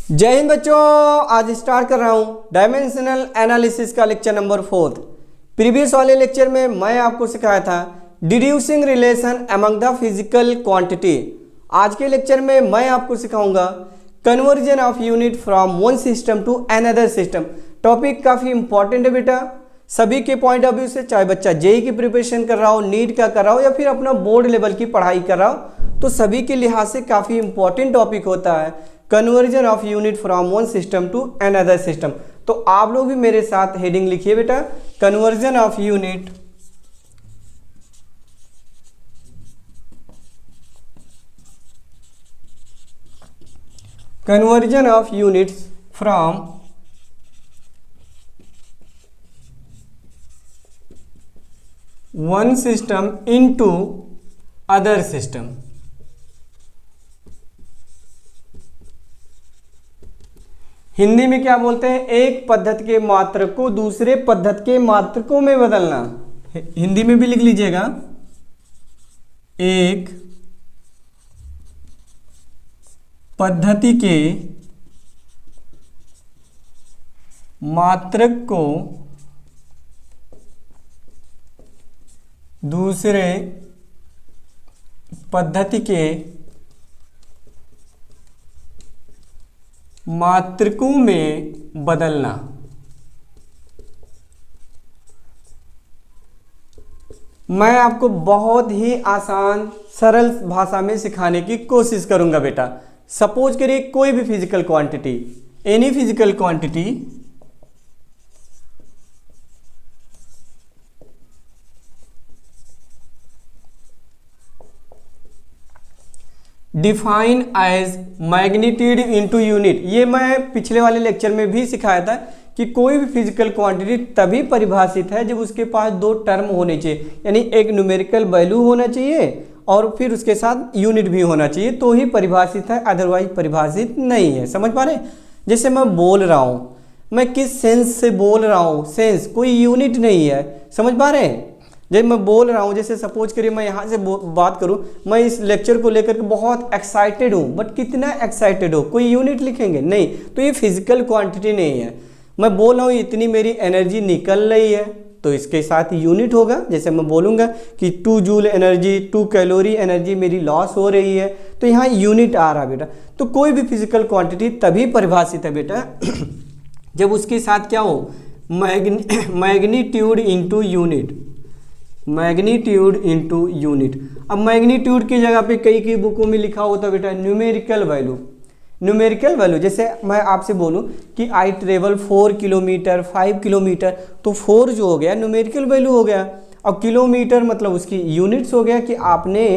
जय हिंद बच्चों। आज स्टार्ट कर रहा हूँ डायमेंशनल एनालिसिस का लेक्चर नंबर 4। प्रीवियस वाले लेक्चर में मैं आपको सिखाया था deducing relation among the physical quantity. आज के लेक्चर में मैं आपको सिखाऊंगा conversion of unit from one system to another system. Topic काफ़ी इंपॉर्टेंट है बेटा, सभी के पॉइंट ऑफ व्यू से, चाहे बच्चा जेई की प्रिपरेशन कर रहा हो, नीट का कर रहा हो या फिर अपना बोर्ड लेवल की पढ़ाई कर रहा हो, तो सभी के लिहाज से काफ़ी इंपॉर्टेंट टॉपिक होता है conversion of unit from one system to another system. तो आप लोग भी मेरे साथ हेडिंग लिखिए बेटा, conversion of unit conversion of units from one system into other system. Hindi में क्या बोलते हैं? एक पद्धति के मात्रक को दूसरे पद्धति के मात्रकों में बदलना। हिंदी में भी लिख लीजिएगा, एक पद्धति के मात्रक को दूसरे पद्धति के मात्रकों में बदलना। मैं आपको बहुत ही आसान सरल भाषा में सिखाने की कोशिश करूंगा बेटा। सपोज करिए कोई भी physical quantity, any physical quantity define as magnitude into unit. ये मैं पिछले वाले लेक्चर में भी सिखाया था कि कोई भी फिजिकल क्वांटिटी तभी परिभाषित है जब उसके पास दो टर्म होने चाहिए, यानी एक न्यूमेरिकल वैल्यू होना चाहिए और फिर उसके साथ यूनिट भी होना चाहिए, तो ही परिभाषित है, अदरवाइज परिभाषित नहीं है। समझ पा रहे हैं? जैसे मैं बोल रहा हूँ, मैं किस सेंस से बोल रहा हूँ, सेंस कोई यूनिट नहीं है। समझ पा रहे हैं? जब मैं बोल रहा हूँ, जैसे सपोज करिए मैं यहाँ से बात करूँ, मैं इस लेक्चर को लेकर के बहुत एक्साइटेड हूँ, बट कितना एक्साइटेड हो, कोई यूनिट लिखेंगे नहीं, तो ये फिजिकल क्वांटिटी नहीं है। मैं बोल रहा हूँ इतनी मेरी एनर्जी निकल रही है, तो इसके साथ यूनिट होगा। जैसे मैं बोलूँगा कि 2 जूल एनर्जी, 2 कैलोरी एनर्जी मेरी लॉस हो रही है, तो यहाँ यूनिट आ रहा बेटा। तो कोई भी फिजिकल क्वांटिटी तभी परिभाषित है बेटा जब उसके साथ क्या हो, magnitude into unit, magnitude into unit. अब मैग्नीट्यूड की जगह पे कई बुकों में लिखा होता है बेटा न्यूमेरिकल वैल्यू। न्यूमेरिकल वैल्यू जैसे मैं आपसे बोलूं कि आई ट्रेवल 4 किलोमीटर, 5 किलोमीटर, तो 4 जो हो गया न्यूमेरिकल वैल्यू हो गया, और किलोमीटर मतलब उसकी यूनिट्स हो गया कि आपने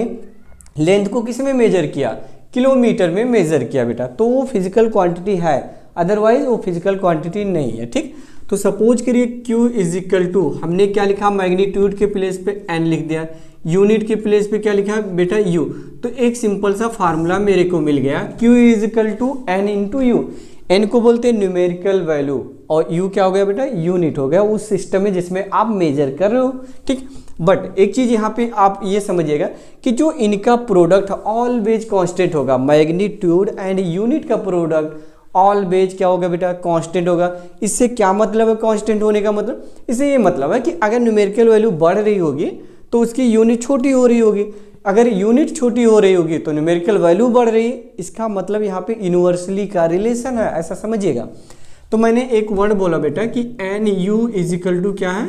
लेंथ को किस में मेजर किया, किलोमीटर में मेजर किया बेटा, तो वो फिजिकल क्वांटिटी है, अदरवाइज वो फिजिकल क्वांटिटी नहीं है। ठीक, तो सपोज करिए Q इज इक्वल टू, हमने क्या लिखा, मैग्नीट्यूड के प्लेस पे n लिख दिया, यूनिट के प्लेस पे क्या लिखा बेटा U। तो एक सिंपल सा फार्मूला मेरे को मिल गया, Q is equal to n into u. n को बोलते हैं न्यूमेरिकल वैल्यू और U क्या हो गया बेटा, यूनिट हो गया उस सिस्टम में जिसमें आप मेजर कर रहे हो। ठीक, बट एक चीज़ यहाँ पे आप ये समझिएगा कि जो इनका प्रोडक्ट ऑलवेज कॉन्स्टेंट होगा, मैग्नीट्यूड एंड यूनिट का प्रोडक्ट ऑलवेज क्या होगा बेटा, कांस्टेंट होगा। इससे क्या मतलब है कांस्टेंट होने का मतलब? इससे ये मतलब है कि अगर न्यूमेरिकल वैल्यू बढ़ रही होगी तो उसकी यूनिट छोटी हो रही होगी, अगर यूनिट छोटी हो रही होगी तो न्यूमेरिकल वैल्यू बढ़ रही। इसका मतलब यहाँ पे यूनिवर्सली का रिलेशन है, ऐसा समझिएगा। तो मैंने एक वर्ड बोला बेटा कि n u is equal to क्या है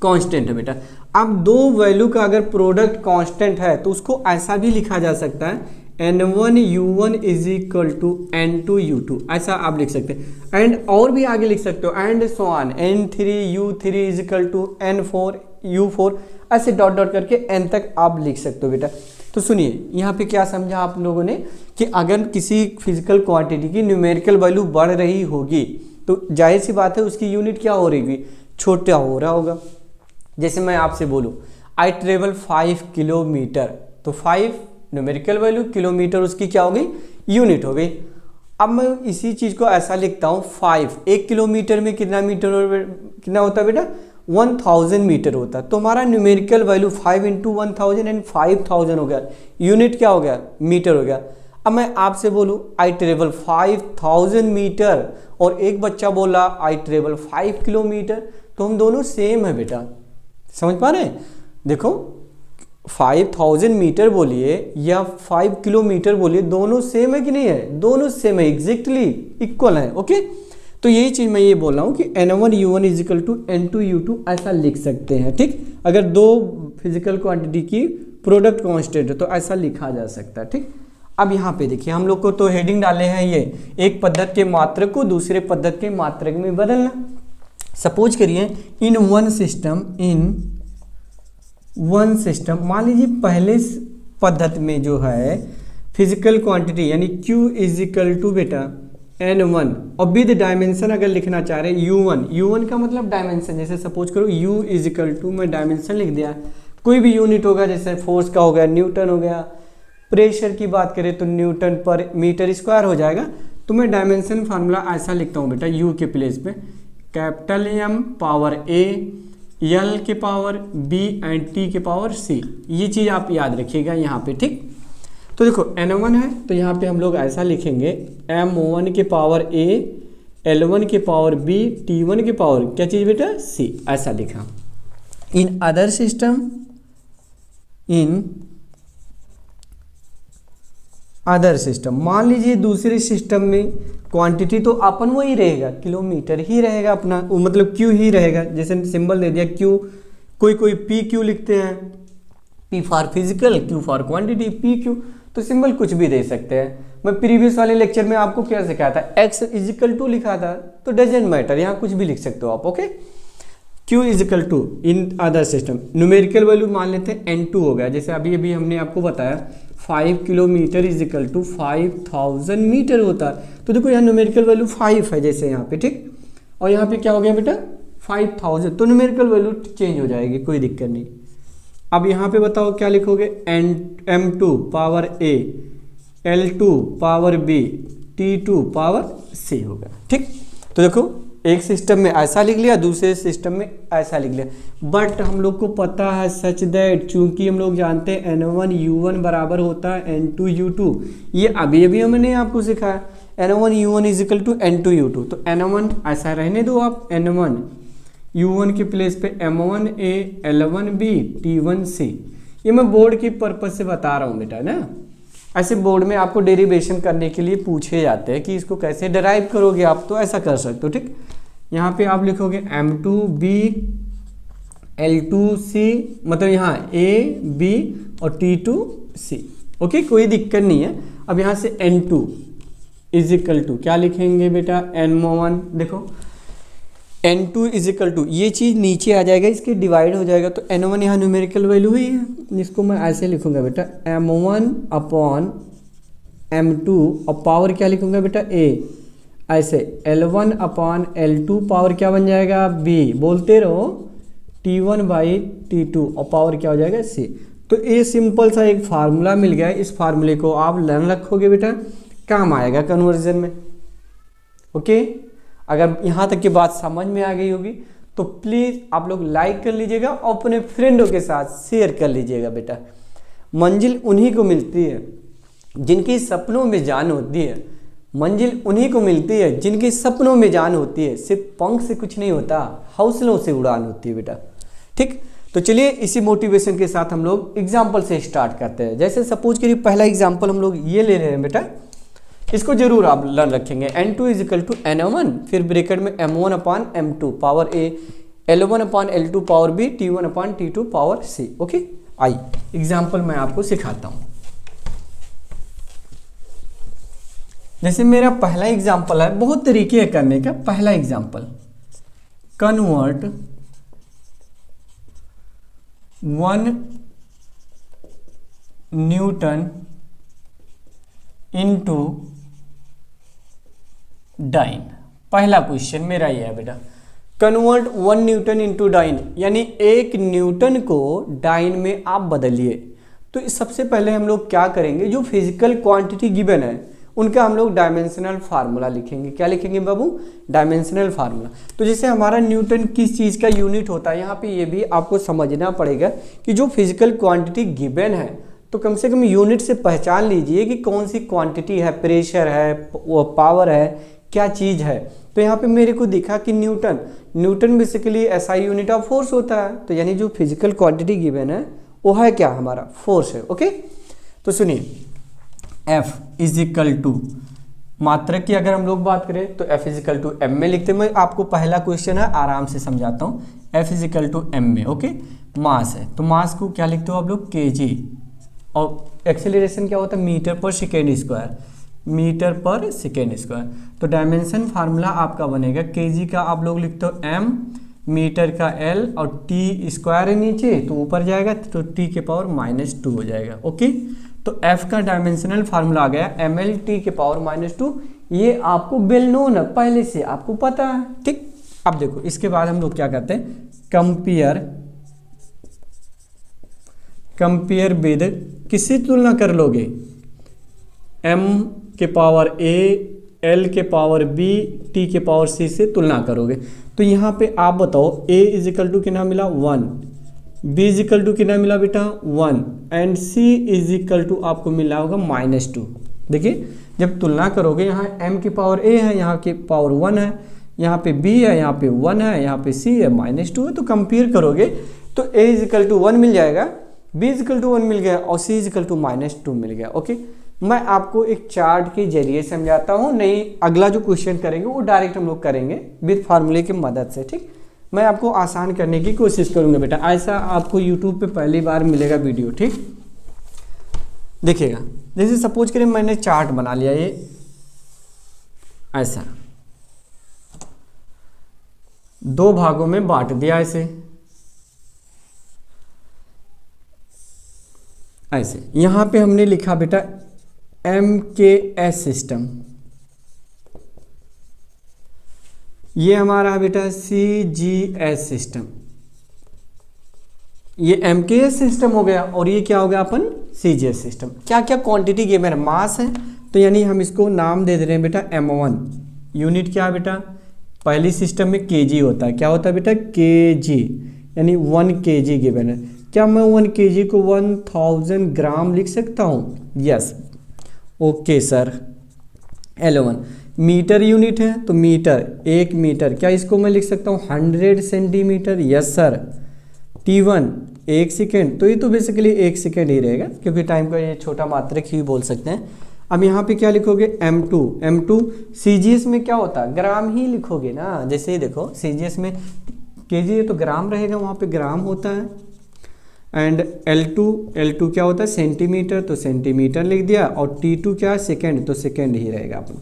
कांस्टेंट है बेटा। अब दो वैल्यू का अगर प्रोडक्ट कांस्टेंट है तो उसको ऐसा भी लिखा जा सकता है n1 u1 is equal to n2 u2, ऐसा आप लिख सकते हैं। एंड और भी आगे लिख सकते हो, and so on, n3 u3 is equal to n4 u4, ऐसे डॉट डॉट करके n तक आप लिख सकते हो बेटा। तो सुनिए यहाँ पे क्या समझा आप लोगों ने कि अगर किसी फिजिकल क्वांटिटी की न्यूमेरिकल वैल्यू बढ़ रही होगी तो जाहिर सी बात है उसकी यूनिट क्या हो रही होगी, छोटा हो रहा होगा। जैसे मैं आपसे बोलूँ आई ट्रेवल 5 किलोमीटर, तो 5 न्यूमेरिकल वैल्यू, किलोमीटर उसकी क्या हो गई, यूनिट हो गई। अब मैं इसी चीज़ को ऐसा लिखता हूँ 5, 1 किलोमीटर में कितना मीटर, कितना होता है बेटा, 1000 मीटर होता है। तो हमारा न्यूमेरिकल वैल्यू 5 × 1000 एंड 5000 हो गया, यूनिट क्या हो गया, मीटर हो गया। अब मैं आपसे बोलूँ आई ट्रेवल 5000 मीटर और एक बच्चा बोला आई ट्रेवल 5 किलोमीटर, तो हम दोनों सेम है बेटा, समझ पा रहे हैं। देखो 5000 मीटर बोलिए या 5 किलोमीटर बोलिए, दोनों सेम है कि नहीं है, दोनों सेम है, एग्जैक्टली इक्वल है। ओके, तो यही चीज़ मैं ये बोल रहा हूँ कि N1U1 इजिकल टू N2U2 ऐसा लिख सकते हैं, ठीक। अगर दो फिजिकल क्वांटिटी की प्रोडक्ट कांस्टेंट है तो ऐसा लिखा जा सकता है, ठीक। अब यहाँ पे देखिए हम लोग को तो हेडिंग डाले हैं ये, एक पद्धति के मात्रक को दूसरे पद्धति के मात्रक में बदलना। सपोज करिए इन वन सिस्टम मान लीजिए पहले पद्धति में जो है फिजिकल क्वांटिटी यानी Q इजिकल टू बेटा N1 और विद डायमेंशन अगर लिखना चाह रहे U1 का मतलब डायमेंशन, जैसे सपोज करो U इजिकल टू मैं डायमेंशन लिख दिया, कोई भी यूनिट होगा, जैसे फोर्स का हो गया न्यूटन हो गया, प्रेशर की बात करें तो न्यूटन पर मीटर स्क्वायर हो जाएगा। तो मैं डायमेंशन फार्मूला ऐसा लिखता हूँ बेटा, U के प्लेस पे capital M power A, L के पावर B एंड T के पावर C, ये चीज़ आप याद रखिएगा यहाँ पे, ठीक। तो देखो N1 है तो यहाँ पे हम लोग ऐसा लिखेंगे M1 के पावर A, L1 के पावर B, T1 के पावर क्या चीज़ बेटा C, ऐसा लिखा। इन अदर सिस्टम मान लीजिए दूसरे सिस्टम में क्वांटिटी तो अपन वही रहेगा, किलोमीटर ही रहेगा अपना, मतलब Q ही रहेगा, जैसे सिंबल दे दिया Q, कोई PQ लिखते हैं, P for physical, Q for quantity, PQ, तो सिंबल कुछ भी दे सकते हैं। मैं प्रीवियस वाले लेक्चर में आपको क्या सिखाया था, X इजिकल टू लिखा था, तो डजेंट मैटर, यहाँ कुछ भी लिख सकते हो आप। Okay, Q is equal to in other system numerical value मान लेते हैं N2 हो गया, जैसे अभी हमने आपको बताया 5 किलोमीटर इजिकल टू 5000 मीटर होता है, तो देखो यहाँ न्यूमेरिकल वैल्यू 5 है जैसे यहाँ पे, ठीक। और यहाँ पे क्या हो गया बेटा 5000, तो न्यूमेरिकल वैल्यू चेंज हो जाएगी, कोई दिक्कत नहीं। अब यहाँ पे बताओ क्या लिखोगे, M2 power A, L2 power B, T2 power C होगा, ठीक। तो देखो एक सिस्टम में ऐसा लिख लिया, दूसरे सिस्टम में ऐसा लिख लिया, बट हम लोग को पता है सच दैट, चूंकि हम लोग जानते हैं N1U1 बराबर होता है N2U2, ये अभी हमने आपको सिखाया N1U1 इजिकल टू N2U2, तो N1 ऐसा रहने दो आप, N1U1 के प्लेस पे M1A, L1B, T1C, ये मैं बोर्ड की पर्पज से बता रहा हूँ बेटा ना। ऐसे बोर्ड में आपको डेरिवेशन करने के लिए पूछे जाते हैं कि इसको कैसे डिराइव करोगे आप, तो ऐसा कर सकते हो, ठीक। यहाँ पे आप लिखोगे M2B, L2C, मतलब यहाँ A, B और T2C, ओके, कोई दिक्कत नहीं है। अब यहाँ से N2 इजिकल टू क्या लिखेंगे बेटा N1, देखो N2 इजिकल टू ये चीज़ नीचे आ जाएगा, इसके डिवाइड हो जाएगा, तो N1 यहाँ न्यूमेरिकल वैल्यू ही है, जिसको मैं ऐसे लिखूंगा बेटा M1 अपॉन M2 और पावर क्या लिखूंगा बेटा A, ऐसे L1 अपॉन L2 पावर क्या बन जाएगा B, बोलते रहो T1 बाई T2 और पावर क्या हो जाएगा C। तो ये सिंपल सा एक फार्मूला मिल गया है, इस फार्मूले को आप लर्न रखोगे बेटा, काम आएगा कन्वर्जन में। ओके, अगर यहाँ तक की बात समझ में आ गई होगी तो प्लीज़ आप लोग लाइक कर लीजिएगा और अपने फ्रेंडों के साथ शेयर कर लीजिएगा बेटा। मंजिल उन्हीं को मिलती है जिनकी सपनों में जान होती है, मंजिल उन्हीं को मिलती है जिनके सपनों में जान होती है, सिर्फ पंख से कुछ नहीं होता, हौसलों से उड़ान होती है बेटा, ठीक। तो चलिए इसी मोटिवेशन के साथ हम लोग एग्जाम्पल से स्टार्ट करते हैं। जैसे सपोज करिए पहला एग्जाम्पल हम लोग ये ले रहे हैं बेटा, इसको जरूर आप लर्न रखेंगे, N2 इजिकल टू N1, फिर ब्रैकेट में M1 upon M2 power A, L1 upon L2 power B, T1 upon T2 power C। Okay, I example मैं आपको सिखाता हूँ। जैसे मेरा पहला एग्जाम्पल है, बहुत तरीके है करने का। पहला example, convert 1 newton into dyne. पहला क्वेश्चन मेरा ये है बेटा, कन्वर्ट 1 न्यूटन इनटू डाइन, यानी 1 न्यूटन को डाइन में आप बदलिए। तो सबसे पहले हम लोग क्या करेंगे, जो फिजिकल क्वांटिटी गिवन है उनका हम लोग डायमेंशनल फार्मूला लिखेंगे। क्या लिखेंगे बाबू, डायमेंशनल फार्मूला। तो जैसे हमारा न्यूटन किस चीज़ का यूनिट होता है, यहाँ पे ये भी आपको समझना पड़ेगा कि जो फिजिकल क्वांटिटी गिवन है तो कम से कम यूनिट से पहचान लीजिए कि कौन सी क्वांटिटी है, प्रेशर है, वो पावर है, क्या चीज़ है। तो यहाँ पे मेरे को दिखा कि Newton basically SI unit of force होता है, तो यानी जो फिजिकल क्वांटिटी गिवन है वो है क्या, हमारा फोर्स है। ओके, तो सुनिए, F इज इक्वल टू मात्रक की अगर हम लोग बात करें तो F is equal to m में लिखते हैं। मैं आपको पहला क्वेश्चन है आराम से समझाता हूँ। F is equal to m में, ओके। मास है तो मास को क्या लिखते हो आप लोग, kg, और एक्सेलरेशन क्या होता है, मीटर पर सेकेंड स्क्वायर, मीटर पर सेकेंड स्क्वायर। तो डायमेंशन फार्मूला आपका बनेगा, kg का आप लोग लिखते हो m, मीटर का l, और t स्क्वायर है नीचे तो ऊपर जाएगा तो t के पावर -2 हो जाएगा। ओके, तो F का डायमेंशनल फार्मूला आ गया ml t के पावर -2। ये आपको वेल नोन है, पहले से आपको पता है, ठीक। अब देखो इसके बाद हम लोग क्या करते हैं, कंपेयर विद, किससे तुलना कर लोगे, m के पावर a, l के पावर b, t के पावर c से तुलना करोगे। तो यहाँ पे आप बताओ a इज इक्वल टू कितना मिला 1, b इज इक्वल टू कितना मिला बेटा 1, and c is equal to आपको मिला होगा -2। देखिए जब तुलना करोगे, यहाँ m की पावर a है, यहाँ की पावर 1 है, यहाँ पे b है, यहाँ पे 1 है, यहाँ पे c है, -2 है। तो कंपेयर करोगे तो a इज इक्वल टू 1 मिल जाएगा, b इज इक्वल टू 1 मिल गया, और c इज इक्वल टू -2 मिल गया। ओके, मैं आपको एक चार्ट के जरिए समझाता हूँ, नहीं अगला जो क्वेश्चन करेंगे वो डायरेक्ट हम लोग करेंगे विद फार्मूले की मदद से, ठीक। मैं आपको आसान करने की कोशिश करूंगा बेटा, ऐसा आपको यूट्यूब पे पहली बार मिलेगा वीडियो, ठीक। देखिएगा, जैसे सपोज करें मैंने चार्ट बना लिया, ये ऐसा 2 भागों में बांट दिया, ऐसे यहां पे हमने लिखा बेटा MKS सिस्टम, ये हमारा है बेटा CGS सिस्टम, ये MKS सिस्टम हो गया, और ये क्या हो गया अपन CGS सिस्टम। क्या क्या क्वांटिटी गिवन है, मास है, तो यानी हम इसको नाम दे रहे हैं बेटा M1। यूनिट क्या है बेटा, पहली सिस्टम में kg होता है, क्या होता है बेटा kg, यानी 1 kg गिवन है। क्या मैं 1 kg को 1000 ग्राम लिख सकता हूँ, yes, okay sir. L1 metre unit है, तो मीटर, 1 मीटर, क्या इसको मैं लिख सकता हूँ 100 centimetre, yes sir. T1 1 second, तो ये तो बेसिकली 1 सेकेंड ही रहेगा, क्योंकि टाइम का ये छोटा मात्रक ही बोल सकते हैं। अब यहाँ पे क्या लिखोगे M2 CGS में क्या होता है, ग्राम ही लिखोगे ना। जैसे ही देखो CGS में kg है तो ग्राम रहेगा, वहाँ पे ग्राम होता है। एंड L2 क्या होता है सेंटीमीटर, तो सेंटीमीटर लिख दिया, और T2 क्या है सेकेंड, तो सेकेंड ही रहेगा अपना।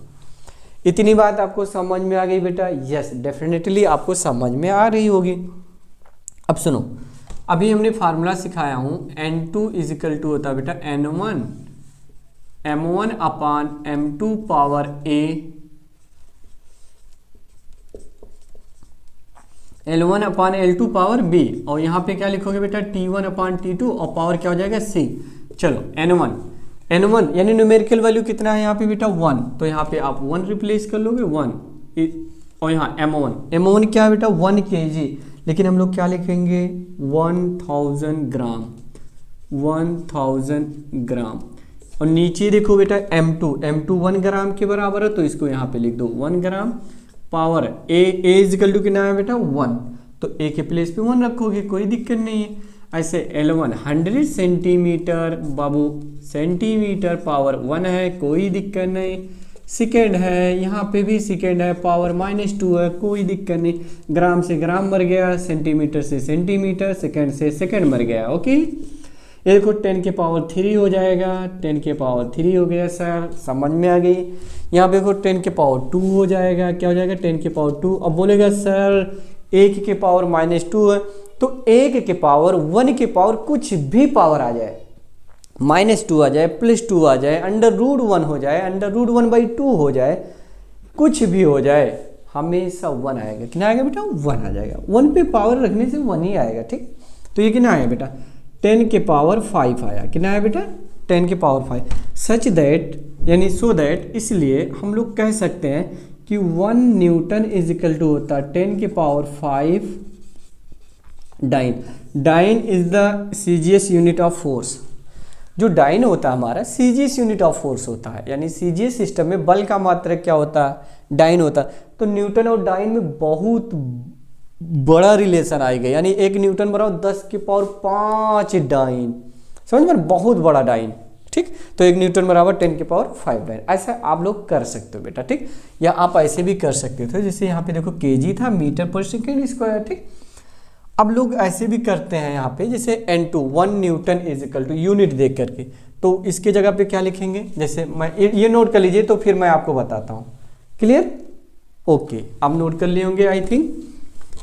इतनी बात आपको समझ में आ गई बेटा, यस डेफिनेटली आपको समझ में आ रही होगी। अब सुनो, अभी हमने फार्मूला सिखाया हूँ, N2 इज इक्वल टू होता है बेटा N1 M1 upon M2 power A, L1 upon L2 power B, और यहाँ पे क्या लिखोगे बेटा T1 अपान T2, और पावर क्या हो जाएगा C। चलो N1 यानी न्यूमेरिकल वैल्यू कितना है यहाँ पे बेटा 1, तो यहाँ पे आप 1 रिप्लेस कर लोगे 1, और यहाँ M1 क्या है बेटा 1 kg, लेकिन हम लोग क्या लिखेंगे 1000 ग्राम, और नीचे देखो बेटा M2 1 ग्राम के बराबर है, तो इसको यहाँ पे लिख दो 1 gram, power A is equal to कितना है बेटा 1, तो A के प्लेस पे 1 रखोगे, कोई दिक्कत नहीं है। ऐसे L1 100 सेंटीमीटर, बाबू सेंटीमीटर पावर 1 है, कोई दिक्कत नहीं। सेकेंड है, यहाँ पे भी सेकेंड है, पावर -2 है, कोई दिक्कत नहीं। ग्राम से ग्राम मर गया, सेंटीमीटर से सेंटीमीटर, सेकेंड से सेकेंड मर गया। ओके, ये देखो 10 के पावर 3 हो जाएगा, 10 के पावर 3 हो गया सर, समझ में आ गई। यहाँ पे देखो 10 के पावर 2 हो जाएगा, क्या हो जाएगा 10 के पावर 2। अब बोलेगा सर 1 के पावर -2 है, तो 1 के पावर 1 के पावर कुछ भी पावर आ जाए, -2 आ जाए, +2 आ जाए, √1 हो जाए, √1/2 हो जाए, कुछ भी हो जाए, हमेशा 1 आएगा। कितना आएगा बेटा 1 आ जाएगा, 1 पे पावर रखने से 1 ही आएगा, ठीक। तो ये कितना आया बेटा 10 के पावर 5 आया, कितना है बेटा 10 के पावर 5, सच दैट यानी सो दैट, इसलिए हम लोग कह सकते हैं कि 1 न्यूटन इज इक्वल टू होता है 10 के power 5 dyne. Dyne is the CGS unit of force. जो डाइन होता है हमारा सीजीएस यूनिट ऑफ फोर्स होता है, यानी सीजीएस सिस्टम में बल का मात्रक क्या होता है, डाइन होता है। तो न्यूटन और डाइन में बहुत बड़ा रिलेशन आएगा, यानी 1 न्यूटन बराबर 10 की पावर 5 डाइन, समझ में, बहुत बड़ा डाइन, ठीक। तो 1 न्यूटन बराबर 10 की पावर 5 डाइन। ऐसा आप लोग कर सकते हो बेटा, ठीक। या आप ऐसे भी कर सकते थे, जैसे यहाँ पे देखो केजी था, मीटर पर सेकेंड स्क्वायर, ठीक। अब लोग ऐसे भी करते हैं यहाँ पे, जैसे N2 1 newton is equal to unit देख करके, तो इसके जगह पे क्या लिखेंगे, जैसे मैं ये नोट कर लीजिए, तो फिर मैं आपको बताता हूँ। क्लियर? ओके, आप नोट कर लिए होंगे आई थिंक।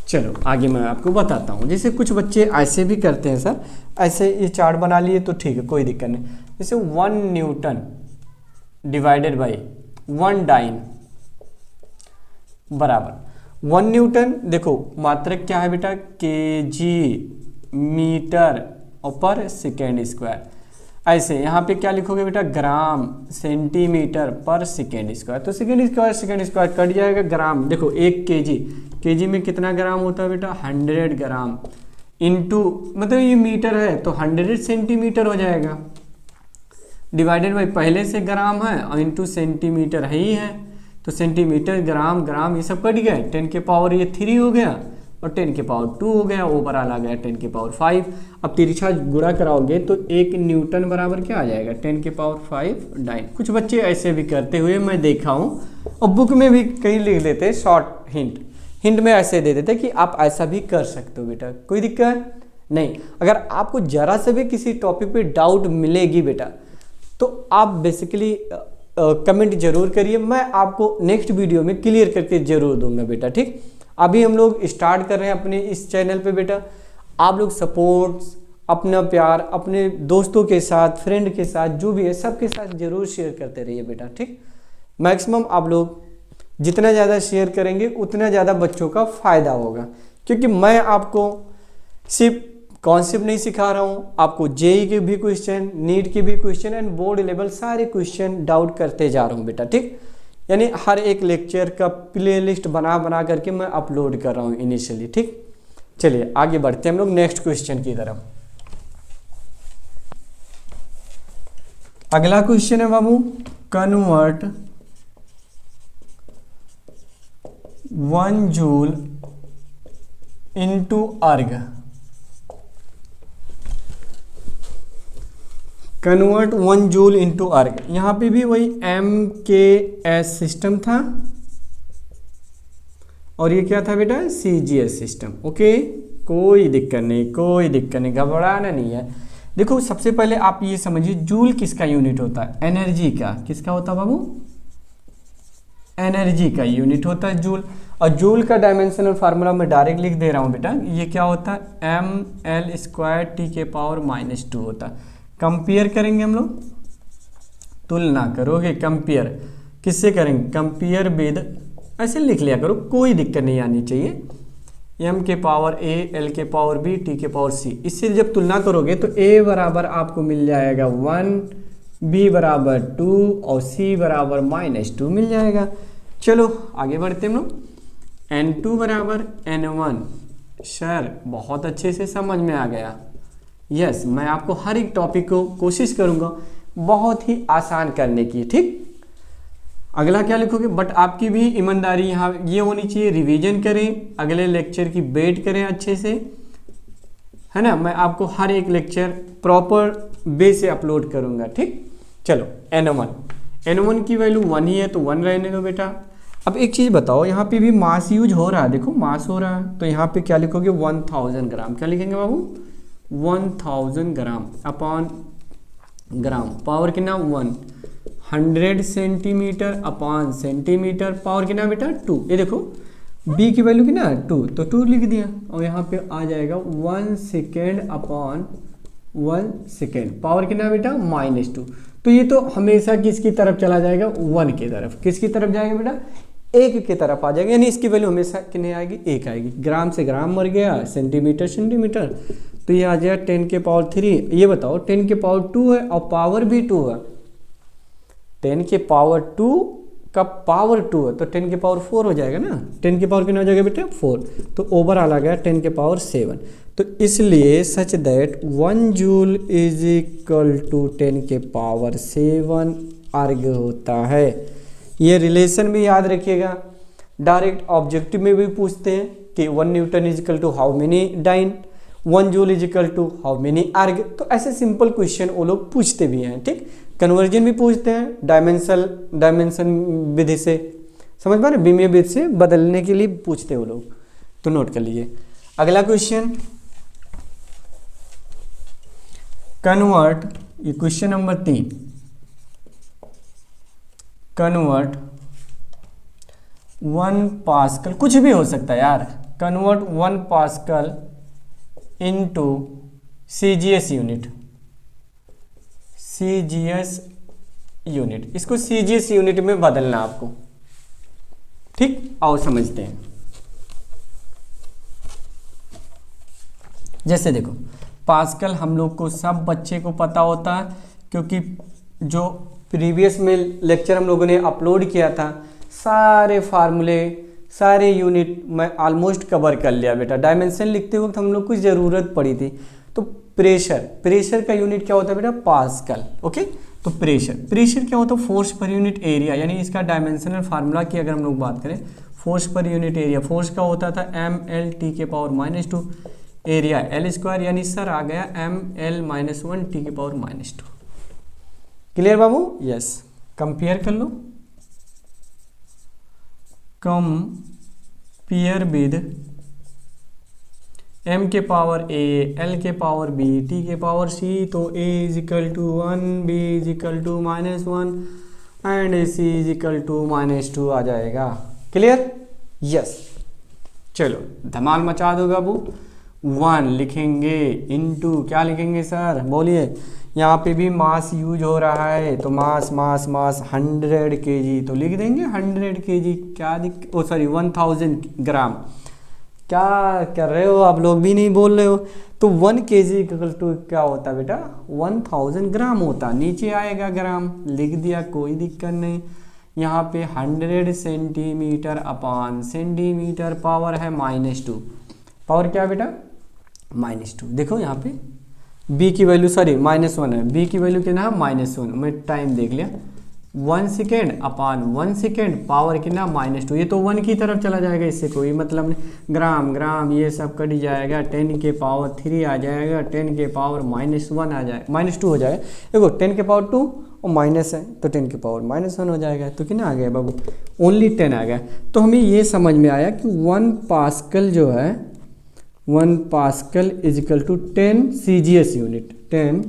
चलो आगे मैं आपको बताता हूँ। जैसे कुछ बच्चे ऐसे भी करते हैं सर, ऐसे ये चार्ट बना लिए तो ठीक है, कोई दिक्कत नहीं। जैसे 1 न्यूटन डिवाइडेड बाई 1 डाइन बराबर 1 न्यूटन, देखो मात्रक क्या है बेटा, केजी मीटर पर सेकेंड स्क्वायर। ऐसे यहाँ पे क्या लिखोगे बेटा, ग्राम सेंटीमीटर पर सेकेंड स्क्वायर। तो सेकेंड स्क्वायर कट जाएगा, ग्राम देखो 1 केजी में कितना ग्राम होता है बेटा, 100 ग्राम, इंटू मतलब ये मीटर है तो 100 सेंटीमीटर हो जाएगा, डिवाइडेड बाई पहले से ग्राम है और इंटू सेंटीमीटर है ही है, तो सेंटीमीटर ग्राम ग्राम ये सब कट गया, 10 के पावर ये 3 हो गया और 10 के पावर 2 हो गया, ओवरऑल आ गया 10 के पावर 5। अब तिरछा गुणा कराओगे तो 1 न्यूटन बराबर क्या आ जाएगा, 10 के पावर 5 डाइन। कुछ बच्चे ऐसे भी करते हुए मैं देखा हूँ, और बुक में भी कहीं लिख देते हैं शॉर्ट हिंट में ऐसे दे देते कि आप ऐसा भी कर सकते हो बेटा, कोई दिक्कत नहीं। अगर आपको जरा से भी किसी टॉपिक पे डाउट मिलेगी बेटा, तो आप बेसिकली कमेंट जरूर करिए, मैं आपको नेक्स्ट वीडियो में क्लियर करके जरूर दूंगा बेटा, ठीक। अभी हम लोग स्टार्ट कर रहे हैं अपने इस चैनल पे बेटा, आप लोग सपोर्ट, अपना प्यार अपने दोस्तों के साथ, फ्रेंड के साथ, जो भी है सबके साथ जरूर शेयर करते रहिए बेटा, ठीक। मैक्सिमम आप लोग जितना ज़्यादा शेयर करेंगे उतना ज़्यादा बच्चों का फ़ायदा होगा, क्योंकि मैं आपको सिर्फ कॉन्सेप्ट नहीं सिखा रहा हूँ, आपको जेई के भी क्वेश्चन, नीट के भी क्वेश्चन एंड बोर्ड लेवल सारे क्वेश्चन डाउट करते जा रहा हूँ बेटा, ठीक। यानी हर एक लेक्चर का प्लेलिस्ट बना करके मैं अपलोड कर रहा हूँ इनिशियली, ठीक। चलिए आगे बढ़ते हैं हम लोग नेक्स्ट क्वेश्चन की तरफ। अगला क्वेश्चन है बाबू, कन्वर्ट 1 जूल इनटू अर्ग। कन्वर्ट 1 जूल इनटू अर्ग, यहाँ पे भी वही MKS सिस्टम था और ये क्या था बेटा, CGS सिस्टम। ओके, कोई दिक्कत नहीं, घबराना नहीं है। देखो सबसे पहले आप ये समझिए, जूल किसका यूनिट होता है, एनर्जी का। किसका होता है बाबू, एनर्जी का यूनिट होता है जूल। और जूल का डायमेंशनल फार्मूला मैं डायरेक्ट लिख दे रहा हूँ बेटा, ये क्या होता है, mL² T के पावर -2 होता है। कंपेयर करेंगे हम लोग, तुलना करोगे, कंपेयर किससे करेंगे, कंपेयर विद, ऐसे लिख लिया करो, कोई दिक्कत नहीं आनी चाहिए, m के पावर a, l के पावर b, t के पावर c। इससे जब तुलना करोगे तो a बराबर आपको मिल जाएगा 1, b बराबर 2 और c बराबर -2 मिल जाएगा। चलो आगे बढ़ते हैं हम लोग। n2 बराबर n1, सर बहुत अच्छे से समझ में आ गया। यस, मैं आपको हर एक टॉपिक को कोशिश करूंगा बहुत ही आसान करने की, ठीक। अगला क्या लिखोगे, बट आपकी भी ईमानदारी यहाँ ये होनी चाहिए, रिवीजन करें, अगले लेक्चर की वेट करें अच्छे से, है ना। मैं आपको हर एक लेक्चर प्रॉपर वे से अपलोड करूंगा, ठीक। चलो n1 की वैल्यू 1 ही है तो 1 रहने दो बेटा। अब एक चीज़ बताओ, यहाँ पे भी मास यूज हो रहा है, देखो मास हो रहा है, तो यहाँ पे क्या लिखोगे, 1000 ग्राम। क्या लिखेंगे बाबू, 1000 ग्राम अपॉन ग्राम, पावर कितना 1, 100 सेंटीमीटर अपॉन सेंटीमीटर, पावर कितना बेटा 2। ये देखो b की वैल्यू कितना 2, तो 2 लिख दिया, और यहाँ पे आ जाएगा 1 सेकेंड अपॉन 1 सेकेंड, पावर कितना बेटा -2। तो ये तो हमेशा किसकी तरफ चला जाएगा, 1 की तरफ। किसकी तरफ जाएगा बेटा, 1 की तरफ आ जाएगा, यानी इसकी वैल्यू हमेशा कितनी आएगी, 1 आएगी। ग्राम से ग्राम मर गया, सेंटीमीटर, तो ये आ जाएगा 10 के पावर 3। ये बताओ 10 के पावर 2 है और पावर भी 2 है, 10 के पावर 2 का पावर 2 है तो 10 के पावर 4 हो जाएगा ना। 10 के पावर कितना हो जाएगा बेटा 4, तो ओवरऑल आ गया 10 के पावर 7। तो इसलिए such that 1 joule is equal to 10 के पावर 7 अर्ग होता है। ये रिलेशन भी याद रखिएगा, डायरेक्ट ऑब्जेक्टिव में भी पूछते हैं कि 1 newton is equal to how many dyne, 1 joule is equal to how many erg. तो ऐसे सिंपल क्वेश्चन वो लोग पूछते भी हैं, ठीक। कन्वर्जन भी पूछते हैं डायमेंशन विधि से, समझ पा रहे, बीमीय विधि से बदलने के लिए पूछते हैं वो लोग, तो नोट कर लीजिए। अगला क्वेश्चन कन्वर्ट, ये क्वेश्चन नंबर 3, कन्वर्ट 1 पास्कल, कुछ भी हो सकता है यार, convert 1 pascal into CGS unit, CGS unit, इसको सीजीएस यूनिट में बदलना आपको, ठीक। आओ समझते हैं। जैसे देखो पास्कल हम लोग को सब बच्चे को पता होता है, क्योंकि जो प्रीवियस में लेक्चर हम लोगों ने अपलोड किया था, सारे फार्मूले सारे यूनिट मैं ऑलमोस्ट कवर कर लिया बेटा। डायमेंशन लिखते वक्त हम लोग को ज़रूरत पड़ी थी। तो प्रेशर का यूनिट क्या होता है बेटा, पास्कल, ओके। तो प्रेशर क्या होता है, फोर्स पर यूनिट एरिया, यानी इसका डायमेंशनल फार्मूला की अगर हम लोग बात करें, force per unit area, force का होता था ml t के पावर -2, एरिया एल स्क्वायर, यानी सर आ गया ml-1 t के पावर -2। क्लियर बाबू? यस। कंपेयर कर लो, कंपेयर विद m के पावर a, l के पावर b, t के पावर c, तो a is equal to 1, b is equal to -1 and c is equal to -2 आ जाएगा। क्लियर? यस। चलो धमाल मचा दो बाबू। 1 लिखेंगे इनटू क्या लिखेंगे सर, बोलिए। यहाँ पे भी मास यूज हो रहा है, तो मास 100 kg, तो लिख देंगे 100 kg, क्या 1000 ग्राम। क्या कर रहे हो आप लोग, भी नहीं बोल रहे हो। तो 1 kg इक्वल टू क्या होता है बेटा, 1000 ग्राम होता, नीचे आएगा ग्राम, लिख दिया, कोई दिक्कत नहीं। यहाँ पे 100 सेंटीमीटर अपान सेंटीमीटर, पावर है -2, पावर क्या बेटा -2। देखो यहाँ पे b की वैल्यू सॉरी -1 है, b की वैल्यू कितना है -1, मैं टाइम देख लिया, 1 सेकेंड अपान 1 सेकेंड, पावर कितना -2। ये तो 1 की तरफ चला जाएगा, इससे कोई मतलब नहीं। ग्राम ये सब कट जाएगा, 10 के पावर 3 आ जाएगा, 10 के पावर -1 आ जाए, -2 हो जाएगा। देखो 10 के पावर 2 और माइनस है, तो 10 के पावर -1 हो जाएगा। तो कितना आ गया बाबू, ओनली 10 आ गया। तो हमें ये समझ में आया कि 1 पास्कल जो है, 1 pascal is equal to 10 CGS unit, 10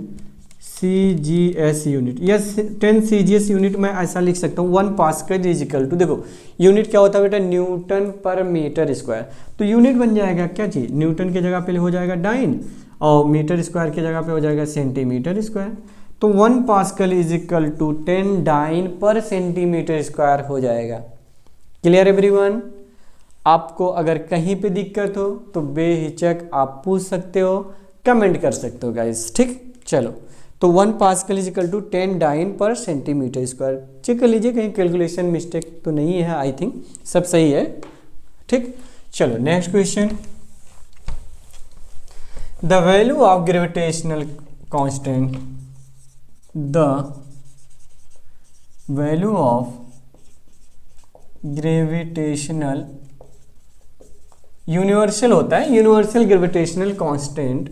CGS unit. Yes 10 CGS unit मैं ऐसा लिख सकता हूँ, 1 पास्कल इज इक्वल टू, देखो यूनिट क्या होता है बेटा, न्यूटन पर मीटर स्क्वायर। तो यूनिट बन जाएगा क्या चीज़, न्यूटन की जगह पे हो जाएगा डाइन, और मीटर स्क्वायर की जगह पे हो जाएगा सेंटीमीटर स्क्वायर। तो 1 pascal is equal to 10 dyne per centimetre square हो जाएगा। Clear everyone? आपको अगर कहीं पे दिक्कत हो तो बेहिचक आप पूछ सकते हो, कमेंट कर सकते हो गाइस, ठीक। चलो तो 1 pascal is equal to 10 dyne per centimetre square. Check कर लीजिए कहीं कैलकुलेशन मिस्टेक तो नहीं है, आई थिंक सब सही है, ठीक। चलो next question, the value of gravitational constant, the value of gravitational, universal होता है, यूनिवर्सल ग्रेविटेशनल कांस्टेंट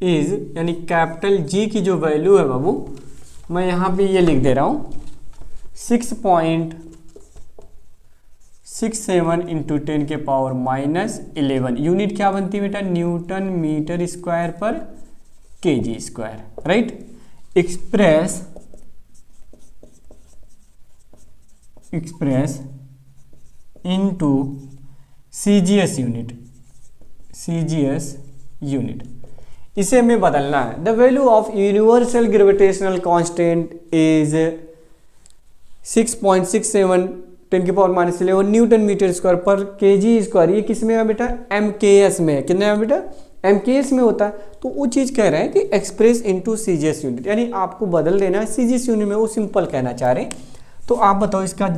इज, यानी कैपिटल G की जो वैल्यू है बाबू, मैं यहाँ पे ये लिख दे रहा हूँ 6.67 इंटू 10 के पावर -11। यूनिट क्या बनती है बेटा, न्यूटन मीटर स्क्वायर पर kg square, right. Express into CGS unit, इसे हमें बदलना है। The value of universal gravitational constant is 6.67 10 की पावर -11 न्यूटन मीटर स्क्वायर पर kg स्क्वायर। ये किस में है बेटा, MKS में है। कितने है बेटा, MKS में होता है। तो वो चीज़ कह रहे हैं कि एक्सप्रेस इनटू CGS यूनिट, यानी आपको बदल देना है CGS यूनिट में, वो सिंपल कहना चाह रहे हैं। तो आप बताओ इसका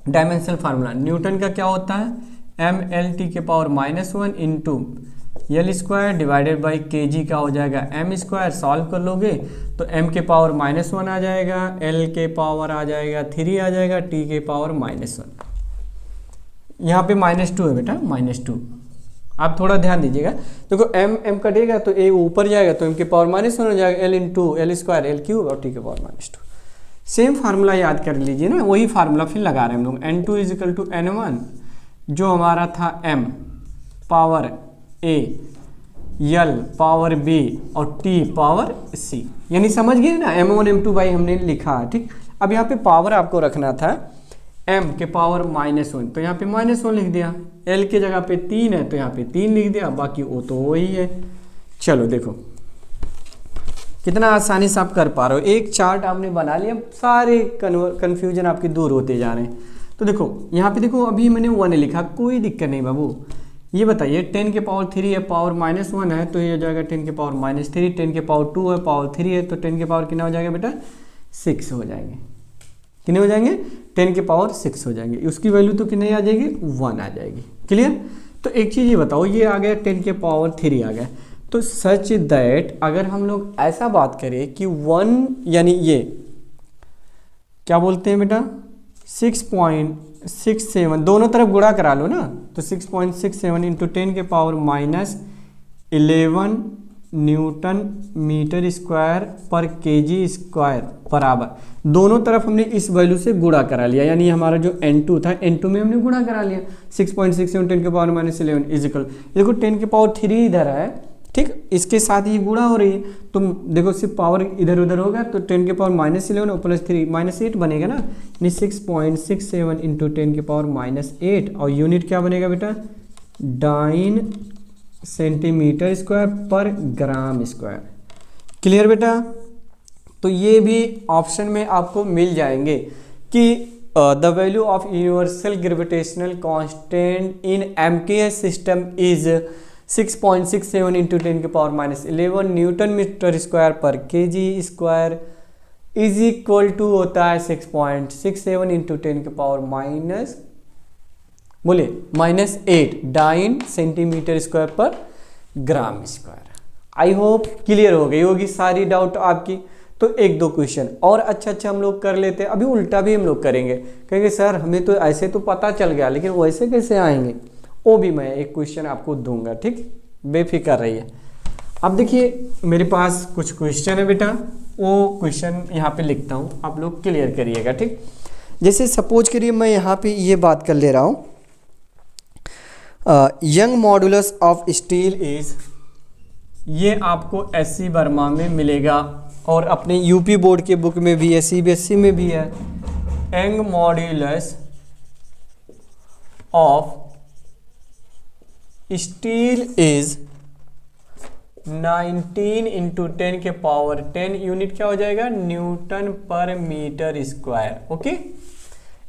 डायमेंशनल फार्मूला, न्यूटन का क्या होता है, एम एल टी के power -1 into L square divided by के जी का हो जाएगा एम स्क्वायर। सॉल्व कर लोगे तो m के पावर -1 आ जाएगा, l के पावर आ जाएगा 3 आ जाएगा, t के पावर -1। यहाँ पे -2 है बेटा, -2। आप थोड़ा ध्यान दीजिएगा, देखो m कटेगा तो a ऊपर जाएगा तो m के पावर -1 हो जाएगा, l into L square L cube और t के पावर -2। सेम फार्मूला याद कर लीजिए ना, वही फार्मूला फिर लगा रहे हैं हम लोग। n2 इजिकल टू n1 जो हमारा था m power a, l power b और t पावर c, यानी समझ गए ना, m1 m2 बाई हमने लिखा है, ठीक। अब यहाँ पे पावर आपको रखना था m के पावर -1 तो यहाँ पे -1 लिख दिया, l के जगह पे 3 है तो यहाँ पे 3 लिख दिया, बाकी वो तो वही है। चलो देखो कितना आसानी से आप कर पा रहे हो, एक चार्ट आपने बना लिया, सारे कन्फ्यूजन आपके दूर होते जा रहे हैं। तो देखो यहाँ पे देखो अभी मैंने 1 लिखा, कोई दिक्कत नहीं बाबू। ये बताइए 10 के पावर 3 है, पावर -1 है तो ये हो जाएगा 10 के पावर -3, 10 के पावर 2 है, पावर 3 है तो 10 के पावर कितना हो जाएगा बेटा 6 हो जाएंगे। कितने हो जाएंगे 10 के पावर 6 हो जाएंगे, उसकी वैल्यू तो कितनी आ जाएगी 1 आ जाएगी। क्लियर। तो एक चीज़ ये बताओ, ये आ गया 10 के पावर 3 आ गया, तो सच दैट अगर हम लोग ऐसा बात करें कि 1 यानी ये क्या बोलते हैं बेटा 6.67, दोनों तरफ गुणा करा लो ना, तो 6.67 इंटू 10 के power -11 newton metre square per kg square बराबर, दोनों तरफ हमने इस वैल्यू से गुणा करा लिया, यानी हमारा जो n2 था n2 में हमने गुणा करा लिया। 6.67 10 के पावर -11 इजिकल, देखो 10 के पावर 3 इधर है, ठीक, इसके साथ ये गुणा हो रही है, तो देखो सिर्फ पावर इधर उधर होगा तो 10 के पावर -11 और +3 -8 बनेगा ना, यानी 6.67 इंटू 10 के पावर -8 और यूनिट क्या बनेगा बेटा डाइन सेंटीमीटर स्क्वायर पर ग्राम स्क्वायर। क्लियर बेटा। तो ये भी ऑप्शन में आपको मिल जाएंगे कि the value of universal gravitational constant in MKS system is 6.67 into 10 के power -11 newton metre square per kg square is equal to होता है 6.67 इंटू 10 के पावर -8 डाइन सेंटीमीटर स्क्वायर पर ग्राम स्क्वायर। आई होप क्लियर हो गई होगी सारी डाउट आपकी। तो एक दो क्वेश्चन और अच्छा हम लोग कर लेते हैं, अभी उल्टा भी हम लोग करेंगे, कहेंगे सर हमें तो ऐसे तो पता चल गया लेकिन वैसे कैसे आएंगे, वो भी मैं एक क्वेश्चन आपको दूंगा, ठीक, बेफिक्र रहिए। अब देखिए मेरे पास कुछ क्वेश्चन है बेटा, वो क्वेश्चन यहाँ पे लिखता हूँ, आप लोग क्लियर करिएगा, ठीक। जैसे सपोज करिए मैं यहाँ पे ये बात कर ले रहा हूँ, young modulus of steel is, ये आपको एससी वर्मा में मिलेगा और अपने यूपी बोर्ड के बुक में भी है, सीबीएसई में भी है। Young modulus of steel is 19 into 10 के पावर 10, यूनिट क्या हो जाएगा newton per metre square. Okay,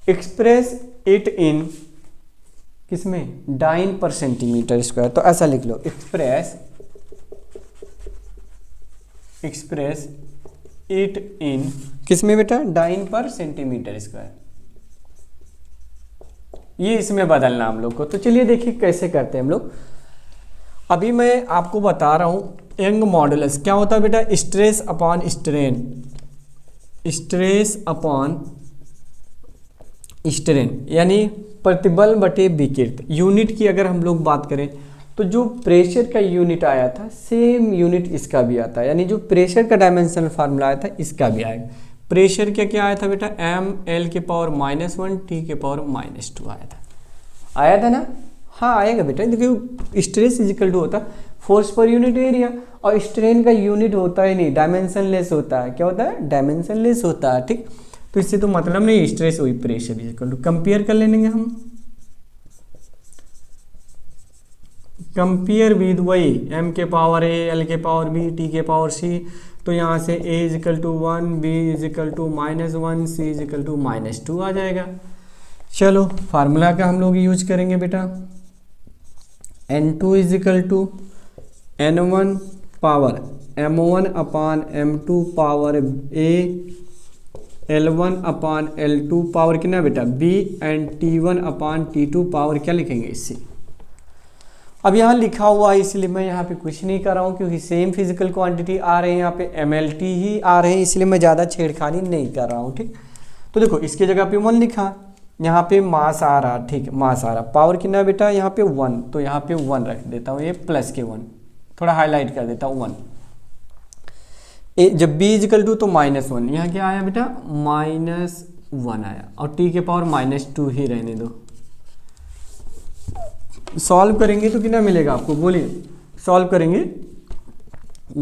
express it in किसमें डाइन पर सेंटीमीटर स्क्वायर, तो ऐसा लिख लो एक्सप्रेस इट इन किसमें बेटा डाइन पर सेंटीमीटर स्क्वायर, ये इसमें बदलना हम लोग को। तो चलिए देखिए कैसे करते हैं हम लोग। अभी मैं आपको बता रहा हूं यंग मॉडुलस क्या होता है बेटा, stress upon strain, stress upon strain यानी प्रतिबल बटे विकृत। यूनिट की अगर हम लोग बात करें तो जो प्रेशर का यूनिट आया था सेम यूनिट इसका भी आता है, यानी जो प्रेशर का डायमेंशनल फार्मूला आया था इसका भी आएगा। प्रेशर क्या क्या आया था बेटा m l के पावर -1 t के पावर -2 आया था ना, हाँ आएगा बेटा। देखिए स्ट्रेस इजिकल टू होता है फोर्स पर यूनिट एरिया, और स्ट्रेन का यूनिट होता ही नहीं, डायमेंशनलेस होता है। क्या होता है डायमेंशनलेस होता है, ठीक। तो इससे तो मतलब नहीं स्ट्रेस हुई प्रेशर इजिकल टू, कंपेयर कर लेंगे हम, कंपेयर विद वही m के पावर a l के पावर b t के पावर c, तो यहाँ से a is equal to 1 b is equal to -1 c is equal to -2 आ जाएगा। चलो फार्मूला का हम लोग यूज करेंगे बेटा, n2 is equal to n1 power m1 upon m2 power a L1 upon L2 power कितना बेटा B and T1 upon T2 power क्या लिखेंगे C। अब यहाँ लिखा हुआ है इसलिए मैं यहाँ पे कुछ नहीं कर रहा हूँ, क्योंकि सेम फिजिकल क्वांटिटी आ रहे हैं, यहाँ पे MLT ही आ रहे हैं, इसलिए मैं ज़्यादा छेड़खानी नहीं कर रहा हूँ। ठीक, तो देखो इसकी जगह पे 1 लिखा, यहाँ पे मास आ रहा, ठीक मास आ रहा, पावर कितना बेटा यहाँ पे 1, तो यहाँ पे 1 रख देता हूँ, ये प्लस के 1 थोड़ा हाईलाइट कर देता हूँ 1। जब b इजिकल टू तो -1, यहाँ क्या आया बेटा -1 आया, और t के पावर -2 ही रहने दो। सॉल्व करेंगे तो कितना मिलेगा आपको, बोलिए सॉल्व करेंगे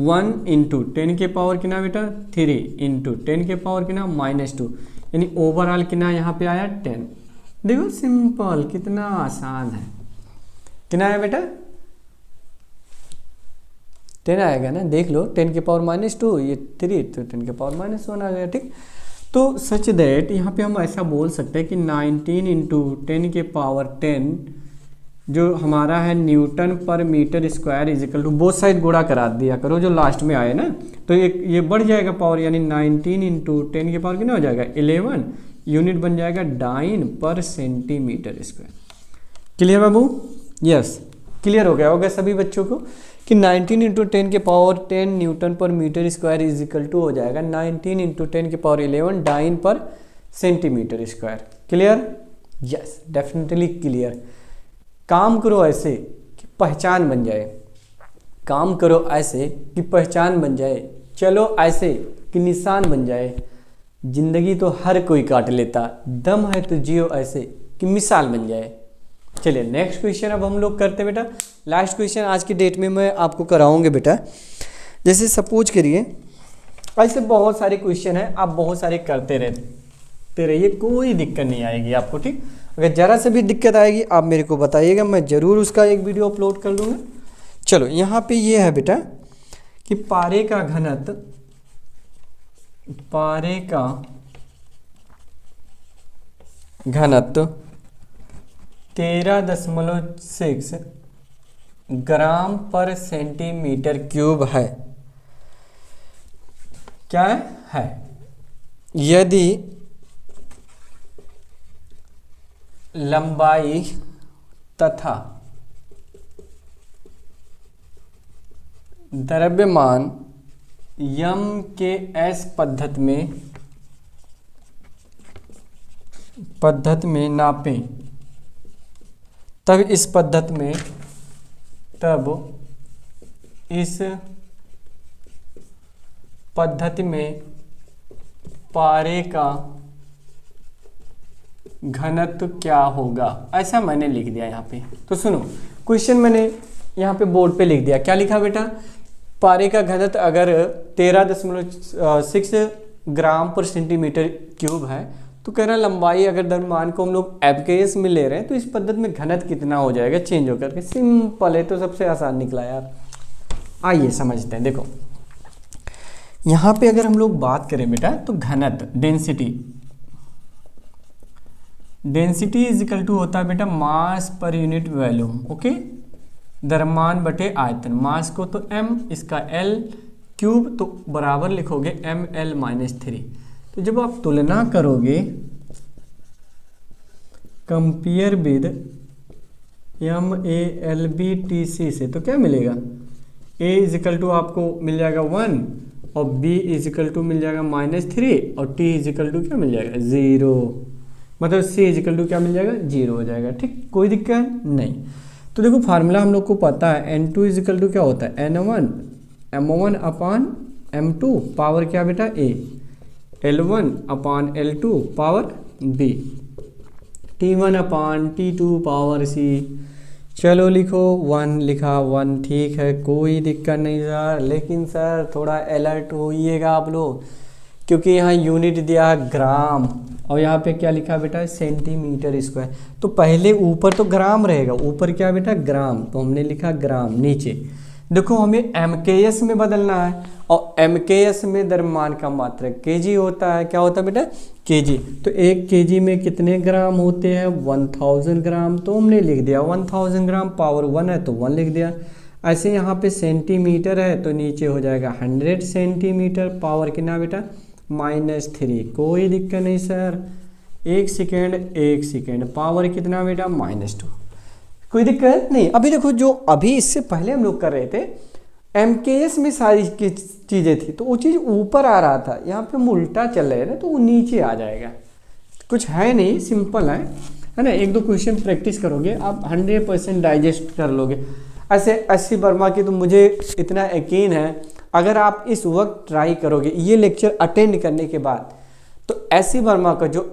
1 इंटू 10 के पावर कितना बेटा 3 इंटू 10 के पावर कितना -2, यानी ओवरऑल कितना यहाँ पे आया 10। देखो सिंपल, कितना आसान है। कितना आया बेटा 10 आएगा ना, देख लो 10 के पावर -2, ये 3 तो 10 के पावर -1 आ गया। ठीक, तो सच दैट यहाँ पे हम ऐसा बोल सकते हैं कि 19 इंटू 10 के पावर 10 जो हमारा है newton per metre square is equal to, both side गुणा करा दिया करो जो लास्ट में आए ना, तो ये बढ़ जाएगा पावर, यानी 19 इंटू 10 के पावर कितना हो जाएगा 11 यूनिट बन जाएगा dine per centimetre square. Clear बाबू? यस, क्लियर हो गया होगा सभी बच्चों को कि 19 इंटू 10 के power 10 newton per metre square is equal to हो जाएगा 19 इंटू 10 के power 11 dyne per centimetre square. Clear? Yes, definitely clear. काम करो ऐसे कि पहचान बन जाए, काम करो ऐसे कि पहचान बन जाए, चलो ऐसे कि निशान बन जाए। जिंदगी तो हर कोई काट लेता, दम है तो जियो ऐसे कि मिसाल बन जाए। चलिए नेक्स्ट क्वेश्चन अब हम लोग करते हैं बेटा। लास्ट क्वेश्चन आज की डेट में मैं आपको कराऊंगे बेटा। जैसे सपोज करिए, ऐसे बहुत सारे क्वेश्चन हैं, आप बहुत सारे करते रहिए, कोई दिक्कत नहीं आएगी आपको। ठीक, अगर ज़रा से भी दिक्कत आएगी आप मेरे को बताइएगा, मैं ज़रूर उसका एक वीडियो अपलोड कर दूँगा। चलो यहाँ पे ये है बेटा कि पारे का घनत्व 13.6 ग्राम पर सेंटीमीटर क्यूब है। क्या है? यदि लंबाई तथा द्रव्यमान यम के एस पद्धति में नापें, तब इस पद्धति में पारे का घनत्व क्या होगा, ऐसा मैंने लिख दिया यहाँ पे। तो सुनो, क्वेश्चन मैंने यहाँ पे बोर्ड पे लिख दिया। क्या लिखा बेटा? पारे का घनत्व अगर 13.6 ग्राम पर सेंटीमीटर क्यूब है, तो कह रहा लंबाई अगर द्रव्यमान को हम लोग एफकेएस में ले रहे हैं, तो इस पद्धति में घनत्व कितना हो जाएगा चेंज होकर के। सिंपल है, तो सबसे आसान निकला यार। आइए समझते हैं। देखो यहाँ पे अगर हम लोग बात करें बेटा, तो घनत्व डेंसिटी इज इक्वल टू होता है बेटा मास पर यूनिट वॉल्यूम। ओके, द्रव्यमान बटे आयतन। मास को तो m, इसका l, क्यूब तो बराबर लिखोगे ml-3। तो जब आप तुलना करोगे कंपेयर विद MALBTC से, तो क्या मिलेगा? a इज इक्वल टू आपको मिल जाएगा 1 और b इज इक्वल टू मिल जाएगा -3 और t इज इक्वल टू क्या मिल जाएगा 0, मतलब c इज इक्वल टू क्या मिल जाएगा 0 हो जाएगा। ठीक, कोई दिक्कत नहीं। तो देखो फार्मूला हम लोग को पता है, n2 इज इक्वल टू क्या होता है n1 m1 upon m2 power क्या बेटा a, l1 upon l2 power b, t1 upon t2 power c। चलो लिखो 1, लिखा 1, ठीक है, कोई दिक्कत नहीं सर। लेकिन सर थोड़ा अलर्ट होइएगा आप लोग, क्योंकि यहाँ यूनिट दिया है ग्राम और यहाँ पे क्या लिखा बेटा सेंटीमीटर स्क्वायर। तो पहले ऊपर तो ग्राम रहेगा, ऊपर क्या बेटा ग्राम, तो हमने लिखा ग्राम। नीचे देखो हमें MKS में बदलना है, और MKS में द्रव्यमान का मात्रक kg होता है। क्या होता है बेटा kg। तो 1 kg में कितने ग्राम होते हैं 1000 ग्राम, तो हमने लिख दिया 1000 ग्राम, पावर 1 है तो 1 लिख दिया। ऐसे यहाँ पे सेंटीमीटर है तो नीचे हो जाएगा 100 सेंटीमीटर, पावर कितना बेटा -3, कोई दिक्कत नहीं सर। 1 सेकेंड, पावर कितना बेटा -2, कोई दिक्कत नहीं। अभी देखो जो अभी इससे पहले हम लोग कर रहे थे MKS में सारी चीज़ें थी तो वो चीज़ ऊपर आ रहा था, यहाँ पे हम उल्टा चल रहे हैं ना तो वो नीचे आ जाएगा। कुछ है नहीं, सिंपल है ना। 1-2 क्वेश्चन प्रैक्टिस करोगे आप 100% डाइजेस्ट कर लोगे। ऐसे एससी वर्मा की तो मुझे इतना यकीन है, अगर आप इस वक्त ट्राई करोगे ये लेक्चर अटेंड करने के बाद, तो एससी वर्मा का जो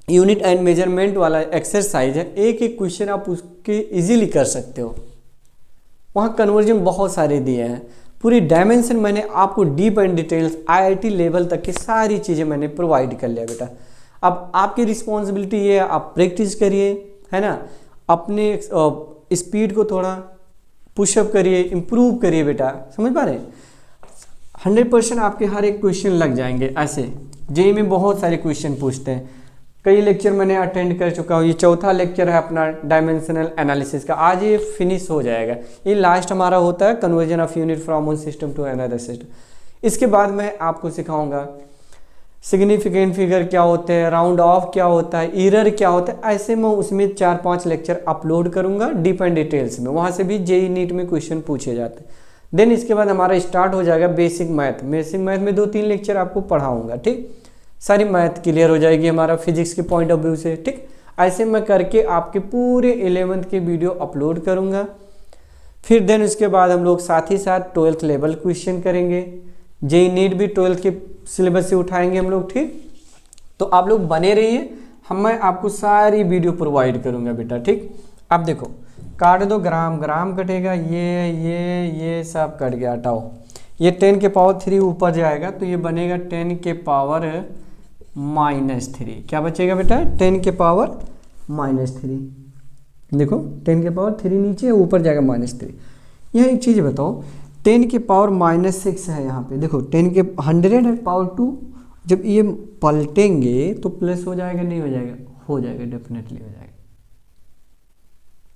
यूनिट एंड मेजरमेंट वाला एक्सरसाइज है, एक एक क्वेश्चन आप उसके इजीली कर सकते हो। वहाँ कन्वर्जन बहुत सारे दिए हैं, पूरी डायमेंशन मैंने आपको deep and details IIT level तक की सारी चीज़ें मैंने प्रोवाइड कर लिया बेटा। अब आपकी रिस्पॉन्सिबिलिटी ये है, आप प्रैक्टिस करिए, है ना, अपने स्पीड को थोड़ा पुशअप करिए, इम्प्रूव करिए बेटा, समझ पा रहे हैं। 100% आपके हर एक क्वेश्चन लग जाएंगे। ऐसे जेईई में बहुत सारे क्वेश्चन पूछते हैं, कई लेक्चर मैंने अटेंड कर चुका हूँ। ये चौथा लेक्चर है अपना डायमेंशनल एनालिसिस का, आज ये फिनिश हो जाएगा। ये लास्ट हमारा होता है conversion of unit from one system to another system. इसके बाद मैं आपको सिखाऊंगा सिग्निफिकेंट फिगर क्या होते हैं, राउंड ऑफ क्या होता है, एरर क्या होता है। ऐसे मैं उसमें 4-5 लेक्चर अपलोड करूंगा डीप एंड डिटेल्स में, वहाँ से भी जेईई नीट में क्वेश्चन पूछे जाते हैं। देन इसके बाद हमारा स्टार्ट हो जाएगा बेसिक मैथ में 2-3 लेक्चर आपको पढ़ाऊंगा, ठीक। सारी मैथ क्लियर हो जाएगी हमारा फिजिक्स के पॉइंट ऑफ व्यू से, ठीक। ऐसे मैं करके आपके पूरे 11th के वीडियो अपलोड करूंगा। फिर देन उसके बाद हम लोग साथ ही साथ 12th लेवल क्वेश्चन करेंगे, जेईई नीट भी 12th के सिलेबस से उठाएंगे हम लोग, ठीक। तो आप लोग बने रहिए, मैं आपको सारी वीडियो प्रोवाइड करूंगा बेटा, ठीक। अब देखो काट दो, ग्राम कटेगा, ये सब कट गया, हटाओ। ये 10 के पावर 3 ऊपर जाएगा तो ये बनेगा 10 के पावर -3। क्या बचेगा बेटा? 10 के पावर -3। देखो 10 के पावर 3 नीचे, ऊपर जाएगा -3। यहाँ एक चीज़ बताओ, 10 के पावर -6 है यहाँ पे, देखो 10 के 100 है पावर 2, जब ये पलटेंगे तो प्लस हो जाएगा, नहीं हो जाएगा? हो जाएगा, डेफिनेटली हो जाएगा।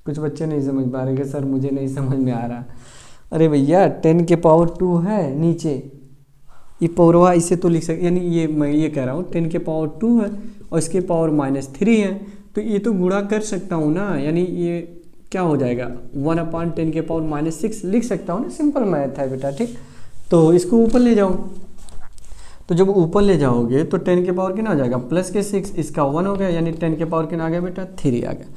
कुछ बच्चे नहीं समझ पा रहे कि सर मुझे नहीं समझ में आ रहा। अरे भैया 10 के पावर 2 है नीचे, ये पौरवा इसे तो लिख सकते, यानी ये मैं ये कह रहा हूँ 10 के पावर 2 है और इसके पावर -3 है, तो ये तो गुणा कर सकता हूँ ना, यानी ये क्या हो जाएगा 1/10 के पावर -6 लिख सकता हूँ ना, सिंपल मैथ है बेटा, ठीक। तो इसको ऊपर ले जाओ, तो जब ऊपर ले जाओगे तो 10 के पावर कितना हो जाएगा, प्लस के 6, इसका 1 हो गया, यानी 10 के पावर कितना आ गया बेटा, 3 आ गया।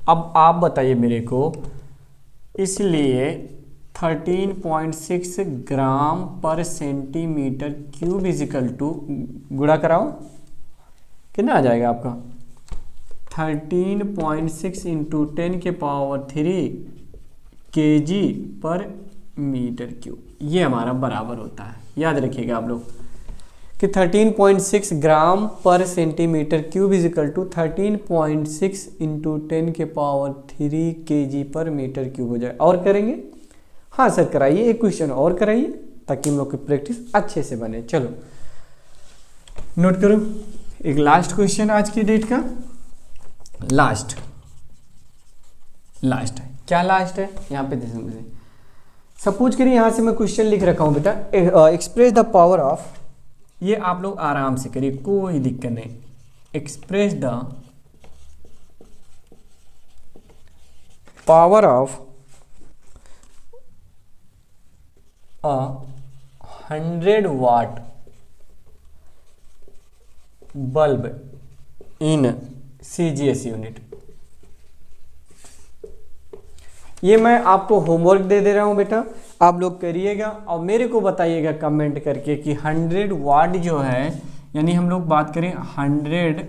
अब आप बताइए मेरे को, इसलिए 13.6 gram per centimetre cube is equal to, गुणा कराओ कितना आ जाएगा आपका, 13.6 इंटू 10 के power 3 kg per metre cube, ये हमारा बराबर होता है। याद रखिएगा आप लोग कि 13.6 gram per centimetre cube is equal to 13.6 into 10 के power 3 kg per metre cube हो जाए। और करेंगे? हाँ सर कराइए, एक क्वेश्चन और कराइए ताकि हम लोग की प्रैक्टिस अच्छे से बने। चलो नोट करो, एक लास्ट क्वेश्चन आज की डेट का, लास्ट है। क्या लास्ट है यहाँ पे देखो मुझे, सपोज करिए यहाँ से मैं क्वेश्चन लिख रखा हूँ बेटा, एक्सप्रेस द पावर ऑफ, ये आप लोग आराम से करिए, कोई दिक्कत नहीं। Express the power of 100 watt bulb in CGS unit. ये मैं आपको होमवर्क दे दे रहा हूं बेटा, आप लोग करिएगा और मेरे को बताइएगा कमेंट करके कि 100 वाट जो है, यानी हम लोग बात करें 100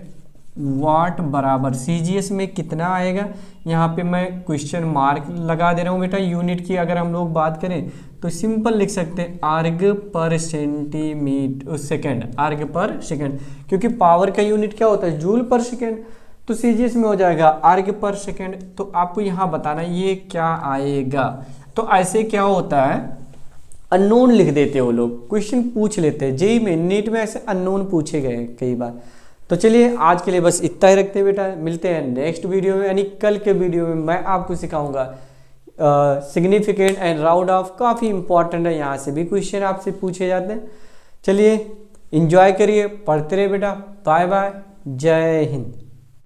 वाट बराबर CGS में कितना आएगा। यहाँ पे मैं क्वेश्चन मार्क लगा दे रहा हूँ बेटा। यूनिट की अगर हम लोग बात करें तो सिंपल लिख सकते हैं आर्ग पर सेंटीमीटर सेकेंड, आर्ग पर सेकेंड, क्योंकि पावर का यूनिट क्या होता है, जूल पर सेकेंड, तो CGS में हो जाएगा आर्ग पर सेकेंड। तो आपको यहाँ बताना ये क्या आएगा। तो ऐसे क्या होता है, अननोन लिख देते हो लोग, क्वेश्चन पूछ लेते हैं जेईई में, नीट में ऐसे अननोन पूछे गए हैं कई बार। तो चलिए आज के लिए बस इतना ही रखते हैं बेटा, मिलते हैं नेक्स्ट वीडियो में, यानी कल के वीडियो में मैं आपको सिखाऊंगा सिग्निफिकेंट एंड राउंड ऑफ, काफ़ी इंपॉर्टेंट है, यहाँ से भी क्वेश्चन आपसे पूछे जाते हैं। चलिए इंजॉय करिए, पढ़ते रहिए बेटा। बाय बाय, जय हिंद।